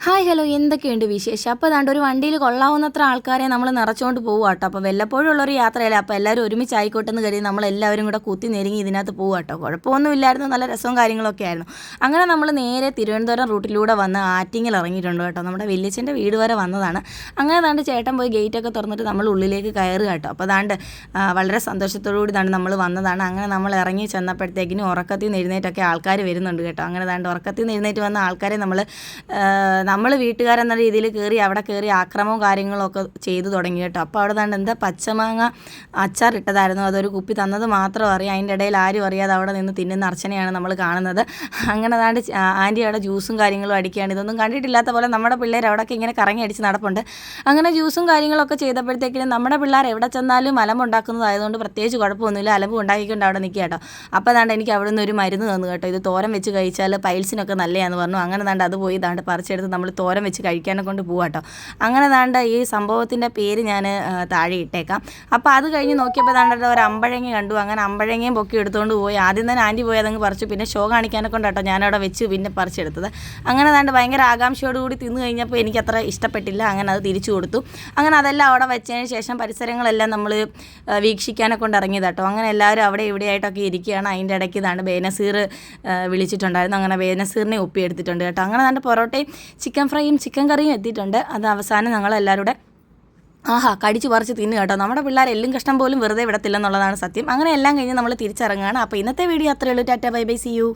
Hi hello എന്തൊക്കെയുണ്ട് വിശേഷം? അപ്പോൾ ദാണ്ട് ഒരു വണ്ടിയിൽ കൊള്ളാവുന്നത്ര ആൾക്കാരെ നമ്മൾ നിറച്ചുകൊണ്ട് പോകുക കേട്ടോ. അപ്പോൾ വല്ലപ്പോഴും ഉള്ളൊരു യാത്രയല്ല. അപ്പോൾ എല്ലാവരും ഒരുമിച്ചായിക്കോട്ടെ എന്ന് കരുതി നമ്മളെല്ലാവരും കൂടെ കുത്തി നെരുങ്ങി ഇതിനകത്ത് പോകുക കേട്ടോ. കുഴപ്പമൊന്നും ഇല്ലായിരുന്നു, നല്ല രസവും കാര്യങ്ങളൊക്കെ ആയിരുന്നു. അങ്ങനെ നമ്മൾ നേരെ തിരുവനന്തപുരം റൂട്ടിലൂടെ വന്ന് ആറ്റിങ്ങിൽ ഇറങ്ങിയിട്ടുണ്ട് കേട്ടോ. നമ്മുടെ വല്യച്ഛൻ്റെ വീട് വരെ വന്നതാണ്. അങ്ങനെ ദാണ്ട് ചേട്ടൻ പോയി ഗേറ്റൊക്കെ തുറന്നിട്ട് നമ്മൾ ഉള്ളിലേക്ക് കയറുക കേട്ടോ. അപ്പോൾ ദാണ്ട് വളരെ സന്തോഷത്തോടുകൂടി ദാണ്ട് നമ്മൾ വന്നതാണ്. അങ്ങനെ നമ്മൾ ഇറങ്ങി ചെന്നപ്പോഴത്തേക്കിനും ഉറക്കത്തിൽ നിന്ന് എഴുന്നേറ്റൊക്കെ ആൾക്കാർ വരുന്നുണ്ട് കേട്ടോ. അങ്ങനെ ദാണ്ട് ഉറക്കത്തിൽ നിന്ന് എഴുന്നേറ്റ് വന്ന ആൾക്കാരെ നമ്മൾ വീട്ടുകാരെന്ന രീതിയിൽ അവിടെ കയറി ആക്രമവും കാര്യങ്ങളൊക്കെ ചെയ്തു തുടങ്ങി കേട്ടോ. അപ്പോൾ അവിടെ ദാണ്ട് എന്താ പച്ചമാങ്ങ അച്ചാറിട്ടതായിരുന്നു, അതൊരു കുപ്പി തന്നത് മാത്രം അറിയാം. അതിൻ്റെ ഇടയിൽ ആരും അറിയാതെ അവിടെ നിന്ന് തിന്നുന്ന അർച്ചനയാണ് നമ്മൾ കാണുന്നത്. അങ്ങനെ ദാണ്ട് ആൻറ്റി അവിടെ ജ്യൂസും കാര്യങ്ങളും അടിക്കുകയാണ്. ഇതൊന്നും കണ്ടിട്ടില്ലാത്ത പോലെ നമ്മുടെ പിള്ളേർ അവിടെയൊക്കെ ഇങ്ങനെ കറങ്ങി അടിച്ച് നടപ്പുണ്ട്. അങ്ങനെ ജ്യൂസും കാര്യങ്ങളൊക്കെ ചെയ്തപ്പോഴത്തേക്കിനും നമ്മുടെ പിള്ളേർ എവിടെ ചെന്നാലും അലമ്പുണ്ടാക്കുന്നതായതുകൊണ്ട് പ്രത്യേകിച്ച് കുഴപ്പമൊന്നുമില്ല, അലമ്പ് ഉണ്ടാക്കിക്കൊണ്ട് അവിടെ നിൽക്കുക കേട്ടോ. അപ്പോൾ ദാണ്ട് എനിക്ക് അവിടെ നിന്ന് ഒരു മരുന്ന് തന്നു കേട്ടോ. ഇത് തോരൻ വെച്ച് കഴിച്ചാൽ പൈൽസിനൊക്കെ നല്ലതാണെന്ന് പറഞ്ഞു. അങ്ങനെ ദാണ്ട് അത് പോയി ദാണ്ട് പറിച്ചെടുത്ത് നമ്മൾ തോരൻ വെച്ച് കഴിക്കാനെ കൊണ്ട് പോകാം കേട്ടോ. അങ്ങനെ ദാണ്ട് ഈ സംഭവത്തിൻ്റെ പേര് ഞാൻ താഴെ ഇട്ടേക്കാം. അപ്പോൾ അത് കഴിഞ്ഞ് നോക്കിയപ്പോൾ ദാണ്ട് ഒരു അമ്പഴങ്ങ കണ്ടു. അങ്ങനെ അമ്പഴങ്ങയും പൊക്കി എടുത്തുകൊണ്ട് പോയി. ആദ്യം തന്നെ ആൻറ്റി പോയി അതങ്ങ് പറിച്ചു. പിന്നെ ഷോ കാണിക്കാനെ കൊണ്ട് കേട്ടോ ഞാനവിടെ വെച്ച് പിന്നെ പറിച്ചെടുത്തത്. അങ്ങനെ ദാണ്ട് ഭയങ്കര ആകാംക്ഷയോടുകൂടി തിന്നു കഴിഞ്ഞപ്പോൾ എനിക്കത്ര ഇഷ്ടപ്പെട്ടില്ല. അങ്ങനെ അത് തിരിച്ചു കൊടുത്തു. അങ്ങനെ അതെല്ലാം അവിടെ വെച്ചതിന് ശേഷം പരിസരങ്ങളെല്ലാം നമ്മൾ വീക്ഷിക്കാനെ കൊണ്ട് ഇറങ്ങിയത് കേട്ടോ. അങ്ങനെ എല്ലാവരും അവിടെ ഇവിടെയായിട്ടൊക്കെ ഇരിക്കുകയാണ്. അതിൻ്റെ ഇടയ്ക്ക് ദാണ്ട് ബേനസീർ വിളിച്ചിട്ടുണ്ടായിരുന്നു. അങ്ങനെ ബേനസീറിനെ ഒപ്പിയെടുത്തിട്ടുണ്ട് കേട്ടോ. അങ്ങനെ ദാണ്ട് പൊറോട്ടയും ചിക്കൻ ഫ്രൈയും ചിക്കൻ കറിയും എത്തിയിട്ടുണ്ട്. അത് അവസാനം ഞങ്ങളെല്ലാവരും കൂടെ കടിച്ച് പറിച്ച് തിന്നു കേട്ടോ. നമ്മുടെ പിള്ളേർ എല്ലും കഷ്ണം പോലും വെറുതെ വിടത്തില്ലെന്നുള്ളതാണ് സത്യം. അങ്ങനെ എല്ലാം കഴിഞ്ഞ് നമ്മൾ തിരിച്ചിറങ്ങുകയാണ്. അപ്പോൾ ഇന്നത്തെ വീഡിയോ അത്രയേ ഉള്ളൂ. Tata bye bye, see U.